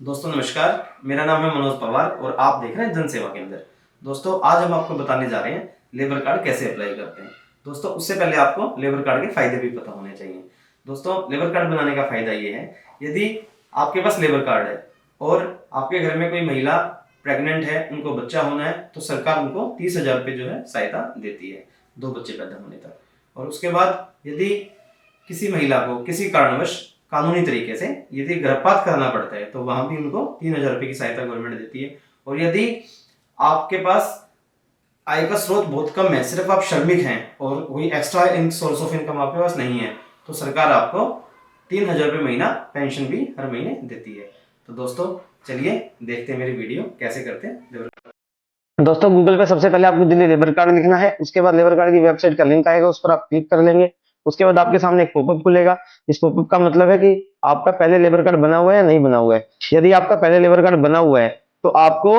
दोस्तों नमस्कार, मेरा नाम है मनोज पवार और आप देख रहे हैं जनसेवा केंद्र। दोस्तों आज हम आपको बताने जा रहे हैं लेबर कार्ड कैसे अप्लाई करते हैं। दोस्तों उससे पहले आपको लेबर कार्ड के फायदे भी पता होने चाहिए। दोस्तों लेबर कार्ड बनाने का फायदा ये है, यदि आपके पास लेबर कार्ड है और आपके घर में कोई महिला प्रेग्नेंट है, उनको बच्चा होना है, तो सरकार उनको 30,000 रुपये जो है सहायता देती है 2 बच्चे पैदा होने तक। और उसके बाद यदि किसी महिला को किसी कारणवश कानूनी तरीके से यदि गर्भपात करना पड़ता है तो वहां भी उनको 3,000 रुपये की सहायता गवर्नमेंट देती है। और यदि आपके पास आय का स्रोत बहुत कम है, सिर्फ आप श्रमिक हैं और कोई एक्स्ट्रा सोर्स ऑफ इनकम आपके पास नहीं है, तो सरकार आपको 3,000 रुपये महीना पेंशन भी हर महीने देती है। तो दोस्तों चलिए देखते हैं मेरी वीडियो कैसे करते हैं। दोस्तों गूगल पे सबसे पहले आपको दिल्ली लेबर कार्ड लिखना है। उसके बाद लेबर कार्ड की वेबसाइट का लिंक आएगा, उस पर आप क्लिक कर लेंगे। उसके बाद आपके सामने एक पॉपअप खुलेगा। इस पॉपअप का मतलब है कि आपका पहले लेबर कार्ड बना हुआ है या नहीं बना हुआ है। यदि आपका पहले लेबर कार्ड बना हुआ है तो आपको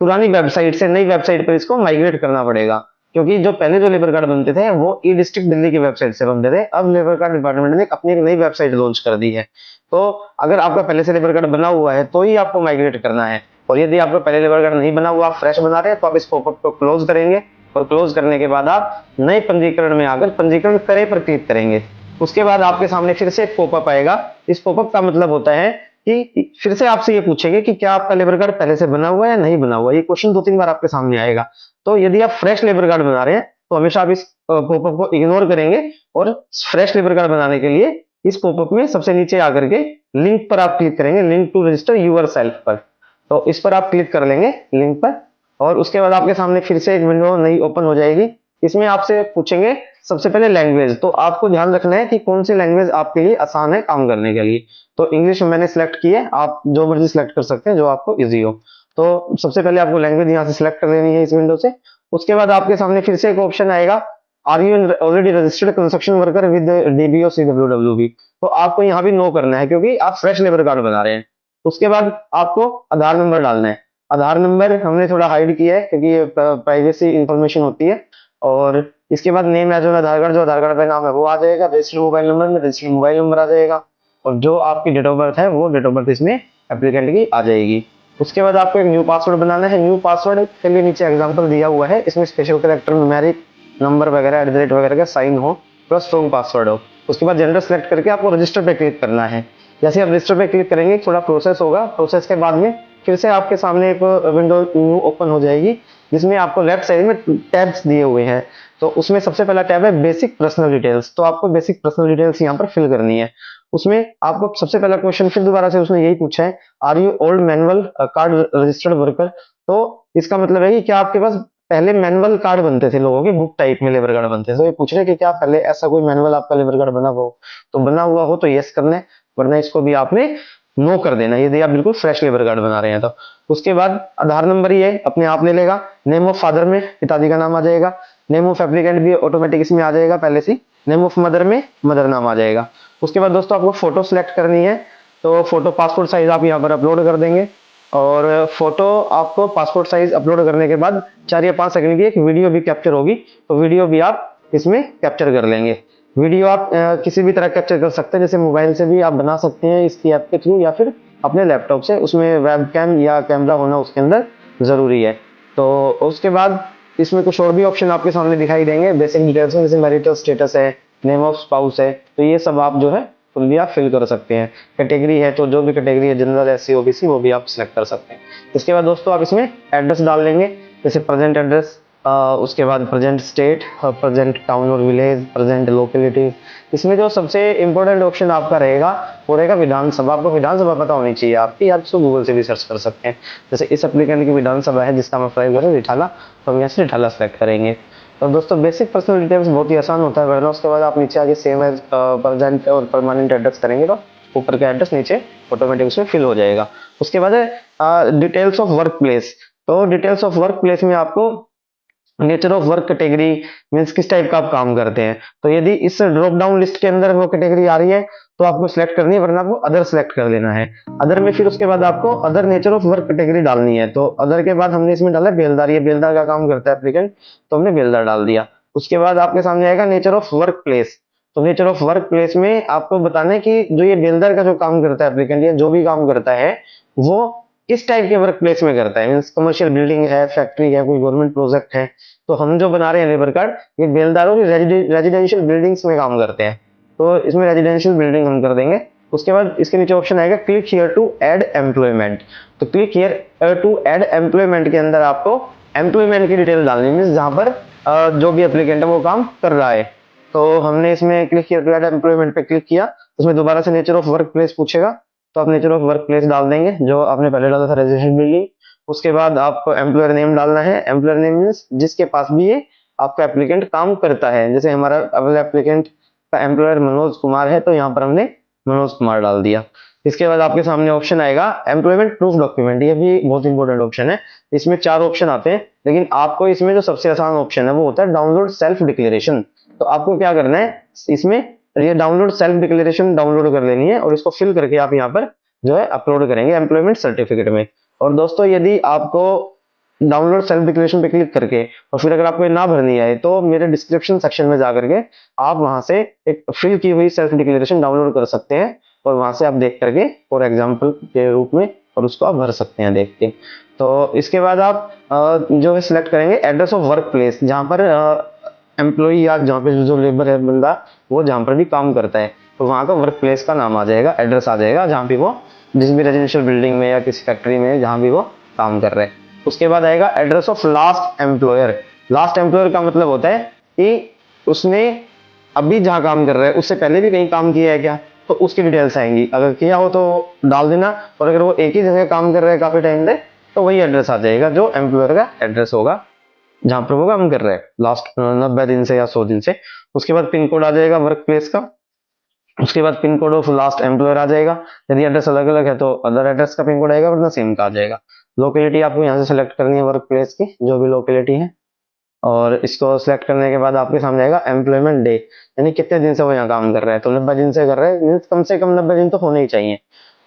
पुरानी वेबसाइट से नई वेबसाइट पर इसको माइग्रेट करना पड़ेगा, क्योंकि जो पहले जो लेबर कार्ड बनते थे वो ई डिस्ट्रिक्ट दिल्ली की वेबसाइट से बनते थे। अब लेबर कार्ड डिपार्टमेंट ने अपनी एक नई वेबसाइट लॉन्च कर दी है। तो अगर आपका पहले से लेबर कार्ड बना हुआ है तो ही आपको माइग्रेट करना है, और यदि आपका पहले लेबर कार्ड नहीं बना हुआ, आप फ्रेश बना रहे हैं, तो आप इस पॉपअप को क्लोज करेंगे और क्लोज करने के बाद आप नए पंजीकरण में आकर पंजीकरण करें पर क्लिक करेंगे। उसके बाद आपके सामने फिर से एक पॉपअप आएगा। इस पॉपअप का मतलब होता है कि फिर से आपसे ये पूछेंगे कि क्या आपका लेबर कार्ड पहले से बना हुआ है या नहीं बना हुआ। ये क्वेश्चन 2-3 बार आपके सामने आएगा। तो यदि आप फ्रेश लेबर कार्ड बना रहे हैं तो हमेशा आप इस पॉपअप को इग्नोर करेंगे और फ्रेश लेबर कार्ड बनाने के लिए इस पॉपअप में सबसे नीचे आकर के लिंक पर आप क्लिक करेंगे, link to register yourself पर। तो इस पर आप क्लिक कर लेंगे लिंक पर, और उसके बाद आपके सामने फिर से एक विंडो नई ओपन हो जाएगी। इसमें आपसे पूछेंगे सबसे पहले लैंग्वेज। तो आपको ध्यान रखना है कि कौन सी लैंग्वेज आपके लिए आसान है काम करने के लिए। तो इंग्लिश मैंने सिलेक्ट की है, आप जो मर्जी सिलेक्ट कर सकते हैं जो आपको इजी हो। तो सबसे पहले आपको लैंग्वेज यहाँ से सिलेक्ट कर लेनी है इस विंडो से। उसके बाद आपके सामने फिर से एक ऑप्शन आएगा, are you already registered construction worker with DBO CWWB। तो आपको यहाँ भी नो करना है क्योंकि आप फ्रेश लेबर कार्ड बना रहे हैं। उसके बाद आपको आधार नंबर डालना है। आधार नंबर हमने थोड़ा हाइड किया है क्योंकि ये प्राइवेसी इंफॉर्मेशन होती है। और इसके बाद नेम एज आधार कार्ड, जो आधार कार्ड पे नाम है वो आ जाएगा। रजिस्टर्ड मोबाइल नंबर में रजिस्टर्ड मोबाइल नंबर आ जाएगा, और जो आपकी डेट ऑफ बर्थ है वो डेट ऑफ बर्थ इसमें एप्लीकेंट की आ जाएगी। उसके बाद आपको एक न्यू पासवर्ड बनाना है। न्यू पासवर्ड के लिए नीचे एग्जांपल दिया हुआ है, इसमें स्पेशल कैरेक्टर, न्यूमेरिक नंबर वगैरह @ वगैरह का साइन हो प्लस स्ट्रॉन्ग पासवर्ड हो। उसके बाद जेंडर सेलेक्ट करके आपको रजिस्टर पे क्लिक करना है। जैसे आप रजिस्टर पे क्लिक करेंगे थोड़ा प्रोसेस होगा, प्रोसेस के बाद में फिर से आपके सामने एक विंडो न्यू ओपन हो जाएगी, जिसमें आपको लेफ्ट साइड में टैब्स दिए हुए हैं। तो उसमें सबसे पहला टैब है बेसिक पर्सनल डिटेल्स। तो आपको बेसिक पर्सनल डिटेल्स यहाँ पर फिल करनी है। उसमें आपको सबसे पहला क्वेश्चन फिर दोबारा से उसने यही पूछा है, are you old manual card registered worker. तो इसका मतलब है कि क्या आपके पास पहले मैनुअल कार्ड बनते थे, लोगों के बुक टाइप में लेबर कार्ड बनते थे। तो ये पूछ रहे कि क्या पहले ऐसा कोई मैनुअल आपका लेबर कार्ड बना हुआ हो। तो बना हुआ हो तो यस करना है, वरना इसको भी आपने नो कर देना यदि आप बिल्कुल फ्रेश लेबर कार्ड बना रहे हैं तो। उसके बाद आधार नंबर ही है अपने आप ले लेगा। नेम ऑफ फादर में पिताजी का नाम आ जाएगा। नेम ऑफ एप्लीकेंट भी ऑटोमेटिक इसमें आ जाएगा पहले से। नेम ऑफ मदर में मदर नाम आ जाएगा। उसके बाद दोस्तों आपको फोटो सिलेक्ट करनी है। तो फोटो पासपोर्ट साइज आप यहाँ पर अपलोड कर देंगे, और फोटो आपको पासपोर्ट साइज अपलोड करने के बाद 4 या 5 सेकंड की एक वीडियो भी कैप्चर होगी, तो वीडियो भी आप इसमें कैप्चर कर लेंगे। वीडियो आप किसी भी तरह कैप्चर कर सकते हैं, जैसे मोबाइल से भी आप बना सकते हैं इसकी ऐप के थ्रू, या फिर अपने लैपटॉप से। उसमें वेबकैम या कैमरा होना उसके अंदर जरूरी है। तो उसके बाद इसमें कुछ और भी ऑप्शन आपके सामने दिखाई देंगे बेसिक डिटेल्स में, जैसे मैरिटल स्टेटस है, नेम ऑफ स्पाउस है। तो ये सब आप जो है फुल्ली आप फिल कर सकते हैं। कैटेगरी है तो जो भी कैटेगरी है, जनरल, SC, OBC, वो भी आप सिलेक्ट कर सकते हैं। इसके बाद दोस्तों आप इसमें एड्रेस डाल लेंगे, जैसे प्रेजेंट एड्रेस, उसके बाद प्रेजेंट स्टेट, प्रेजेंट टाउन और विलेज, प्रेजेंट लोकेलिटी। इसमें जो सबसे इंपॉर्टेंट ऑप्शन आपका रहेगा वो रहेगा विधानसभा। आपको विधानसभा पता होनी चाहिए आपकी, आप इसको गूगल से भी सर्च कर सकते हैं। जैसे इस एप्लीकेंट की विधानसभा है जिसका हम अप्लाई करें रिठाला, तो हम यहाँ से रिठाला सेलेक्ट करेंगे। तो दोस्तों बेसिक पर्सनल डिटेल्स बहुत ही आसान होता है करना। उसके बाद आप नीचे आगे सेम एज प्रेजेंट और परमानेंट एड्रेस करेंगे तो ऊपर का एड्रेस नीचे ऑटोमेटिक उसमें फिल हो जाएगा। उसके बाद डिटेल्स ऑफ वर्क प्लेस। तो डिटेल्स ऑफ वर्क प्लेस में आपको nature of work category means किस टाइप का आप काम करते हैं। तो यदि इस ड्रॉप डाउन लिस्ट के अंदर वो कैटेगरी आ रही है तो आपको सिलेक्ट करनी है, वरना आपको अदर सेलेक्ट कर लेना है। अदर में फिर उसके बाद आपको other nature of work category डालनी है। तो अदर के बाद हमने इसमें डाला बेलदार, ये बेलदार का काम करता है एप्लीकेंट, तो हमने बेलदार डाल दिया। उसके बाद आपके सामने आएगा नेचर ऑफ वर्क प्लेस। तो नेचर ऑफ वर्क प्लेस में आपको बताना है कि जो ये बिल्डर का जो काम करता है एप्लीकेंट या जो भी काम करता है वो किस टाइप के वर्क प्लेस में करता है। मीन्स कमर्शियल बिल्डिंग है, फैक्ट्री है, कोई गवर्नमेंट प्रोजेक्ट है। तो हम जो बना रहे हैं लेबर कार्ड, ये बेलदारों की रेजिडेंशियल बिल्डिंग्स में काम करते हैं, तो इसमें रेजिडेंशियल बिल्डिंग हम कर देंगे। उसके बाद इसके नीचे ऑप्शन आएगा click here to add employment. तो click here to add employment के अंदर आपको एम्प्लॉयमेंट की डिटेल डालनी है, मीन्स जहां पर जो भी एप्लीकेंट है वो काम कर रहा है। तो हमने इसमें click here to add employment पे क्लिक किया, उसमें दोबारा से नेचर ऑफ वर्क प्लेस पूछेगा, तो आप नेचर ऑफ वर्क प्लेस डाल देंगे जो आपने पहले डाला था, रेजिडेंशियल बिल्डिंग। उसके बाद आपको एम्प्लॉयर नेम डालना है। एम्प्लॉयर नेम मीन्स जिसके पास भी ये आपका एप्लीकेंट काम करता है। जैसे हमारा अगला एप्लीकेंट का एम्प्लॉयर मनोज कुमार है, तो यहाँ पर हमने मनोज कुमार डाल दिया। इसके बाद आपके सामने ऑप्शन आएगा एम्प्लॉयमेंट प्रूफ डॉक्यूमेंट। ये भी बहुत इंपॉर्टेंट ऑप्शन है। इसमें 4 ऑप्शन आते हैं, लेकिन आपको इसमें जो सबसे आसान ऑप्शन है वो होता है डाउनलोड सेल्फ डिक्लेरेशन। तो आपको क्या करना है, इसमें ये डाउनलोड सेल्फ डिक्लेरेशन डाउनलोड कर लेनी है और इसको फिल करके आप यहाँ पर जो है अपलोड करेंगे एम्प्लॉयमेंट सर्टिफिकेट में। और दोस्तों यदि आपको डाउनलोड सेल्फ डिक्लेरेशन पे क्लिक करके और फिर अगर आपको ये ना भरनी है तो मेरे डिस्क्रिप्शन सेक्शन में जा करके आप वहां से एक फिल की हुई सेल्फ डिक्लेरेशन डाउनलोड कर सकते हैं और वहां से आप देख करके फॉर एग्जांपल के रूप में और उसको आप भर सकते हैं देख के। तो इसके बाद आप जो है सिलेक्ट करेंगे एड्रेस ऑफ वर्क प्लेस, जहाँ पर एम्प्लॉई या जहाँ पे जो लेबर है बंदा वो जहाँ पर भी काम करता है, तो वहाँ का वर्क प्लेस का नाम आ जाएगा, एड्रेस आ जाएगा, जहाँ पे वो जिस भी रेजिडेंशियल बिल्डिंग में या किसी फैक्ट्री में जहाँ भी वो काम कर रहे हैं। उसके बाद आएगा address of last employer. Last employer का मतलब होता है कि उसने अभी जहाँ काम कर रहा है उससे पहले भी कहीं काम किया है क्या, तो उसकी डिटेल्स आएंगी। अगर किया हो तो डाल देना, और अगर वो एक ही जगह काम कर रहा है काफी टाइम से तो वही एड्रेस आ जाएगा जो एम्प्लॉयर का एड्रेस होगा जहां पर वो काम कर रहे हैं लास्ट 90 दिन से या 100 दिन से। उसके बाद पिन कोड आ जाएगा वर्क प्लेस का। उसके बाद pin code of last employer आ जाएगा। यदि एड्रेस अलग अलग है तो अदर एड्रेस का पिन कोड आएगा, वरना सेम का आ जाएगा। लोकेलिटी आपको यहाँ से सिलेक्ट करनी है वर्क प्लेस की, जो भी लोकेलिटी है, और इसको सिलेक्ट करने के बाद आपके सामने आएगा एम्प्लॉयमेंट डे, यानी कितने दिन से वो यहाँ काम कर रहा है। तो 90 दिन से कर रहा है, कम से कम 90 दिन तो होने ही चाहिए।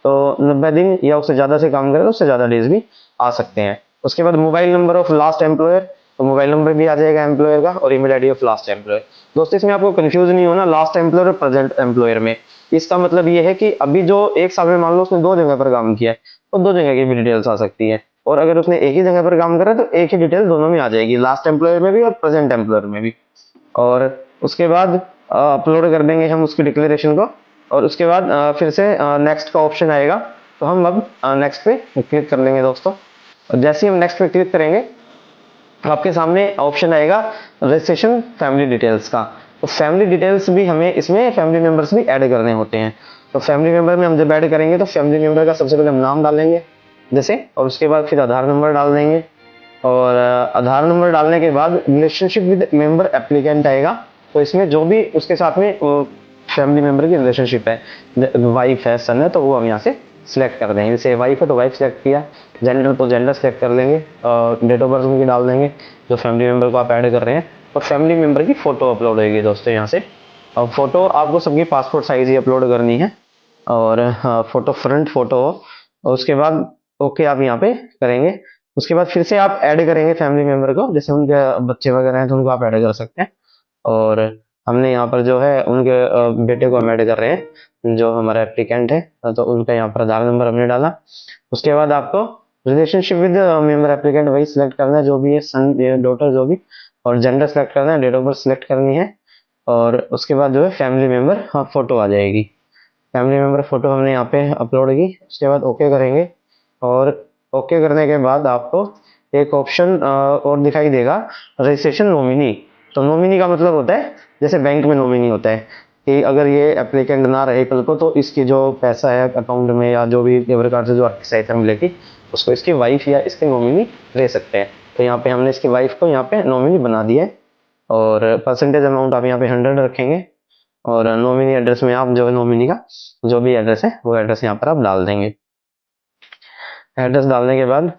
तो 90 दिन या उससे ज्यादा से काम करे तो उससे ज्यादा डेज भी आ सकते हैं। उसके बाद mobile number of last employer, तो मोबाइल नंबर भी आ जाएगा एम्प्लॉयर का, और email ID of last employer. दोस्तों इसमें आपको कंफ्यूज नहीं होना लास्ट एम्प्लॉयर और प्रेजेंट एम्प्लॉयर में। इसका मतलब ये है कि अभी जो एक साल में मान लो उसने 2 जगह पर काम किया है तो 2 जगह की भी डिटेल्स आ सकती है, और अगर उसने एक ही जगह पर काम करा तो एक ही डिटेल दोनों में आ जाएगी, लास्ट एम्प्लॉयर में भी और प्रेजेंट एम्प्लॉयर में भी। और उसके बाद अपलोड कर देंगे हम उसकी डिक्लेरेशन को, और उसके बाद फिर से नेक्स्ट का ऑप्शन आएगा, तो हम अब नेक्स्ट पे क्लिक कर लेंगे दोस्तों। और जैसे ही हम नेक्स्ट पे क्लिक करेंगे आपके सामने ऑप्शन आएगा रजिस्ट्रेशन फैमिली डिटेल्स का। तो फैमिली डिटेल्स भी हमें इसमें फैमिली मेंबर्स भी ऐड करने होते हैं। तो फैमिली मेंबर में हम जब ऐड करेंगे तो फैमिली मेंबर का सबसे पहले हम नाम डालेंगे जैसे, और उसके बाद फिर आधार नंबर डाल देंगे, और आधार नंबर डालने के बाद रिलेशनशिप विद मेंबर एप्लीकेंट आएगा। तो इसमें जो भी उसके साथ में फैमिली मेंबर की रिलेशनशिप है, वाइफ है, सन है, तो वो हम यहाँ से सिलेक्ट कर देंगे। जैसे वाइफ है तो वाइफ सिलेक्ट किया, जेंडर तो जेंडर सिलेक्ट कर लेंगे, डेट ऑफ बर्थ उनकी डाल देंगे जो फैमिली मेंबर को आप ऐड कर रहे हैं, और फैमिली मेंबर की फोटो अपलोड होगी दोस्तों यहाँ से। और फोटो आपको सबकी पासपोर्ट साइज ही अपलोड करनी है, और फोटो फ्रंट फोटो हो, और उसके बाद ओके आप यहाँ पे करेंगे। उसके बाद फिर से आप ऐड करेंगे फैमिली मेंबर को, जैसे उनके बच्चे वगैरह हैं तो उनको आप ऐड कर सकते हैं। और हमने यहाँ पर जो है उनके बेटे को हम ऐड कर रहे हैं जो हमारा एप्लीकेंट है, तो उनका यहाँ पर आधार नंबर हमने डाला। उसके बाद आपको रिलेशनशिप विद मेंबर एप्लीकेंट वही सिलेक्ट करना है जो भी है, सन डॉटर जो भी, और जेंडर सेलेक्ट करना है, डेट ऑफ बर्थ सिलेक्ट करनी है, और उसके बाद जो है फैमिली मेंबर फोटो आ जाएगी। फैमिली मेंबर फोटो हमने यहाँ पे अपलोड की, उसके बाद ओके करेंगे, और ओके करने के बाद आपको एक ऑप्शन और दिखाई देगा रजिस्ट्रेशन नॉमिनी। तो नॉमिनी का मतलब होता है जैसे बैंक में नॉमिनी होता है कि अगर ये एप्लीकेंट ना रहे कल को तो इसकी जो पैसा है अकाउंट में या जो भी लेबर कार्ड से जो आर्थिक सहायता मिलेगी उसको इसकी वाइफ या इसके नॉमिनी रह सकते हैं। तो यहाँ पे हमने इसकी वाइफ को यहाँ पे नॉमिनी बना दिया है, और परसेंटेज अमाउंट आप यहाँ पे 100 रखेंगे, और नॉमिनी एड्रेस में आप जो है नॉमिनी का जो भी एड्रेस है वो एड्रेस यहाँ पर आप डाल देंगे। एड्रेस डालने के बाद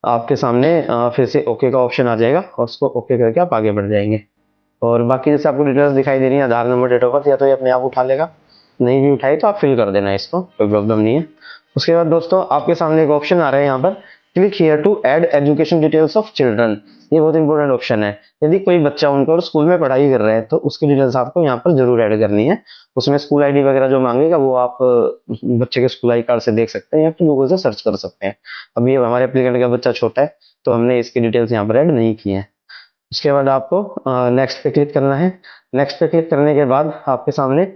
आपके सामने फिर से ओके का ऑप्शन आ जाएगा, और उसको ओके करके आप आगे बढ़ जाएंगे। और बाकी जैसे आपको डिटेल्स दिखाई दे रही है आधार नंबर, डेट ऑफ बर्थ, या तो ये अपने आप उठा लेगा, नहीं भी उठाई तो आप फिल कर देना इसको, कोई प्रॉब्लम नहीं है। उसके बाद दोस्तों आपके सामने एक ऑप्शन आ रहा है यहाँ पर click here to add education details of children. ये बहुत इंपॉर्टेंट ऑप्शन है। यदि कोई बच्चा उनका और स्कूल में पढ़ाई कर रहा है तो उसकी डिटेल्स आपको यहाँ पर जरूर ऐड करनी है। उसमें स्कूल आईडी वगैरह जो मांगेगा वो आप बच्चे के स्कूल आई कार्ड से देख सकते हैं या फिर गूगल से सर्च कर सकते हैं। अब ये हमारे एप्लीकेंट का बच्चा छोटा है तो हमने इसकी डिटेल्स यहाँ पर ऐड नहीं की है। उसके बाद आपको नेक्स्ट पे क्लिक करना है। नेक्स्ट पे क्लिक करने के बाद आपके सामने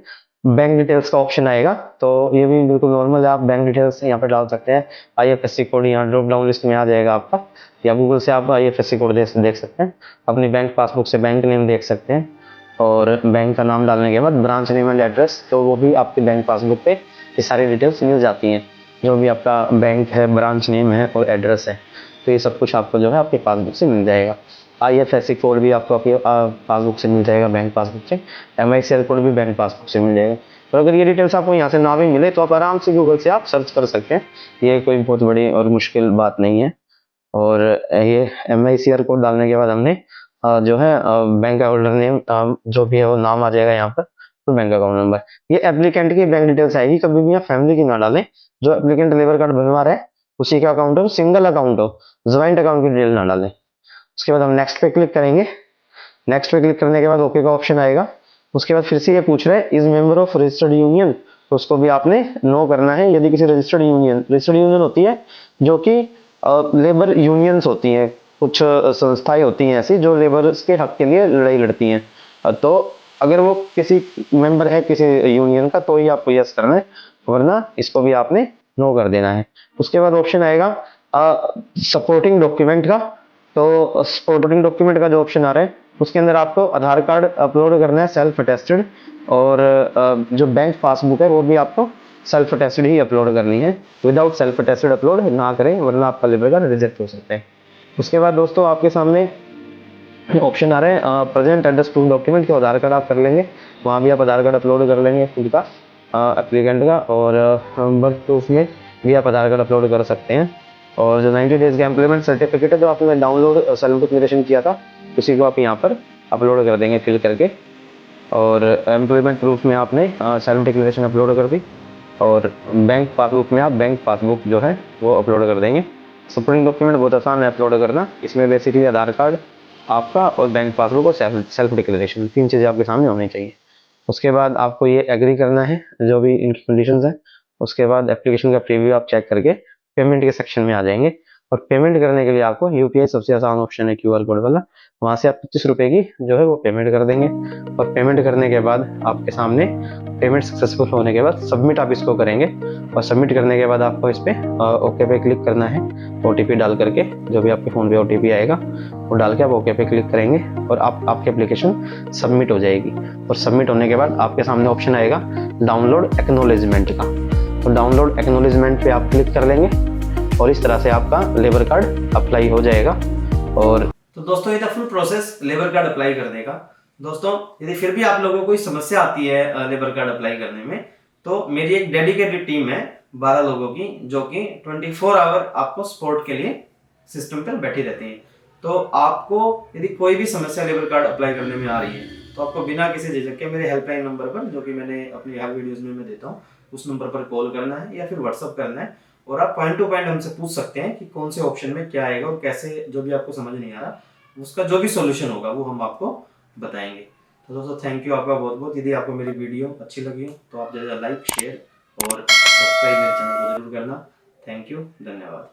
बैंक डिटेल्स का ऑप्शन आएगा। तो ये भी बिल्कुल नॉर्मल है, आप बैंक डिटेल्स यहाँ पे डाल सकते हैं। आईएफएससी कोड यहाँ ड्रॉप डाउन लिस्ट में आ जाएगा आपका, या गूगल से आप आईएफएससी कोड देख सकते हैं। अपनी बैंक पासबुक से बैंक नेम देख सकते हैं और बैंक का नाम डालने के बाद ब्रांच नेम एंड एड्रेस, तो वो भी आपकी बैंक पासबुक पे ये सारी डिटेल्स मिल जाती हैं। जो भी आपका बैंक है, ब्रांच नेम है और एड्रेस है, तो ये सब कुछ आपको जो है आपकी पासबुक से मिल जाएगा। आईएफएससी कोड भी आपको आपकी पासबुक से मिल जाएगा, बैंक पासबुक से। एमआईसीएल कोड भी बैंक पासबुक से मिल जाएगा। और अगर ये डिटेल्स आपको यहाँ से ना भी मिले तो आप आराम से गूगल से आप सर्च कर सकते हैं, ये कोई बहुत बड़ी और मुश्किल बात नहीं है। और ये एमआईसीआर कोड डालने के बाद हमने जो है बैंक होल्डर नेम जो भी है वो नाम आ जाएगा यहाँ पर, तो बैंक अकाउंट नंबर। ये एप्लीकेंट की बैंक डिटेल्स आएगी, कभी भी आप फैमिली की ना डालें। जो एप्लीकेंट लेबर कार्ड बनवा रहा है उसी का अकाउंट हो, सिंगल अकाउंट हो, ज्वाइंट अकाउंट की डिटेल ना डालें। उसके बाद हम नेक्स्ट पे क्लिक करेंगे। नेक्स्ट पे क्लिक करने के बाद ओके का ऑप्शन आएगा। उसके बाद फिर से ये पूछ रहा है is member of registered union, तो उसको भी आपने नो करना है। यदि किसी रजिस्टर्ड यूनियन होती है जो कि लेबर यूनियंस होती हैं, कुछ संस्थाएं होती हैं ऐसी जो लेबर के हक के लिए लड़ाई लड़ती हैं, तो अगर वो किसी मेंबर है किसी यूनियन का तो ही आपको यस करना है, वरना इसको भी आपने नो कर देना है। उसके बाद ऑप्शन आएगा सपोर्टिंग डॉक्यूमेंट का। तो सपोर्टिंग डॉक्यूमेंट का जो ऑप्शन आ रहा है उसके अंदर आपको आधार कार्ड अपलोड करना है सेल्फ अटेस्टेड, और जो बैंक पासबुक है वो भी आपको सेल्फ अटेस्टेड ही अपलोड करनी है। विदाउट सेल्फ अटेस्टेड अपलोड ना करें, वरना आपका लेबर कार्ड रिजेक्ट हो सकता है। उसके बाद दोस्तों आपके सामने ऑप्शन आ रहे हैं प्रेजेंट एड्रेस प्रूफ डॉक्यूमेंट के, आधार कार्ड आप कर लेंगे, वहाँ भी आप आधार कार्ड अपलोड कर लेंगे खुद का एप्लीकेंट का, और बर्थ प्रूफ में भी आप आधार कार्ड अपलोड कर सकते हैं। और जो 90 डेज का एम्प्लॉयमेंट सर्टिफिकेट है जो आपने डाउनलोड सेल्फ डिक्लेरेशन किया था उसी को आप यहाँ पर अपलोड कर देंगे फिल करके। और एम्प्लॉयमेंट प्रूफ में आपने सेल्फ डिक्लेरेशन अपलोड कर दी, और बैंक पासबुक में आप बैंक पासबुक जो है वो अपलोड कर देंगे। सपोर्टिंग डॉक्यूमेंट बहुत आसान है अपलोड करना, इसमें बेसिकली आधार कार्ड आपका और बैंक पासबुक और सेल्फ डिक्लेरेशन, 3 चीज़ें आपके सामने होनी चाहिए। उसके बाद आपको ये एग्री करना है जो भी इनकी कंडीशंस हैं। उसके बाद एप्लीकेशन का प्रीव्यू आप चेक करके पेमेंट के सेक्शन में आ जाएंगे, और पेमेंट करने के लिए आपको यूपीआई सबसे आसान ऑप्शन है, क्यूआर कोड वाला, वहाँ से आप 25 रुपये की जो है वो पेमेंट कर देंगे। और पेमेंट करने के बाद आपके सामने पेमेंट सक्सेसफुल होने के बाद सबमिट आप इसको करेंगे, और सबमिट करने के बाद आपको इस पर ओके पे क्लिक करना है, ओटीपी डाल करके, जो भी आपके फ़ोन पे ओटीपी आएगा वो डाल के आप ओके पे क्लिक करेंगे, और आपकी एप्लीकेशन सबमिट हो जाएगी। और सबमिट होने के बाद आपके सामने ऑप्शन आएगा डाउनलोड एक्नॉलेजमेंट का, तो डाउनलोड एक्नॉलेजमेंट पे आप क्लिक कर लेंगे, और इस तरह से आपका लेबर कार्ड अप्लाई हो जाएगा। और तो दोस्तों ये था full process labour card apply करने का। दोस्तों यदि फिर भी आप लोगों को कोई समस्या आती है लेबर कार्ड अप्लाई करने में, तो मेरी एक डेडिकेटेड टीम है 12 लोगों की, जो कि 24 आवर आपको सपोर्ट के लिए सिस्टम पर बैठी रहती है। तो आपको यदि कोई भी समस्या लेबर कार्ड अप्लाई करने में आ रही है तो आपको बिना किसी झिझक के मेरे हेल्पलाइन नंबर पर, जो कि मैंने अपनी हर वीडियोस में मैं देता हूँ, उस नंबर पर कॉल करना है या फिर व्हाट्सअप करना है, और आप पॉइंट टू पॉइंट हमसे पूछ सकते हैं कि कौन से ऑप्शन में क्या आएगा और कैसे, जो भी आपको समझ नहीं आ रहा उसका जो भी सॉल्यूशन होगा वो हम आपको बताएंगे। तो दोस्तों थैंक यू आपका बहुत बहुत। यदि आपको मेरी वीडियो अच्छी लगी हो तो आप ज़्यादा लाइक शेयर और सब्सक्राइब मेरे चैनल को जरूर करना। थैंक यू, धन्यवाद।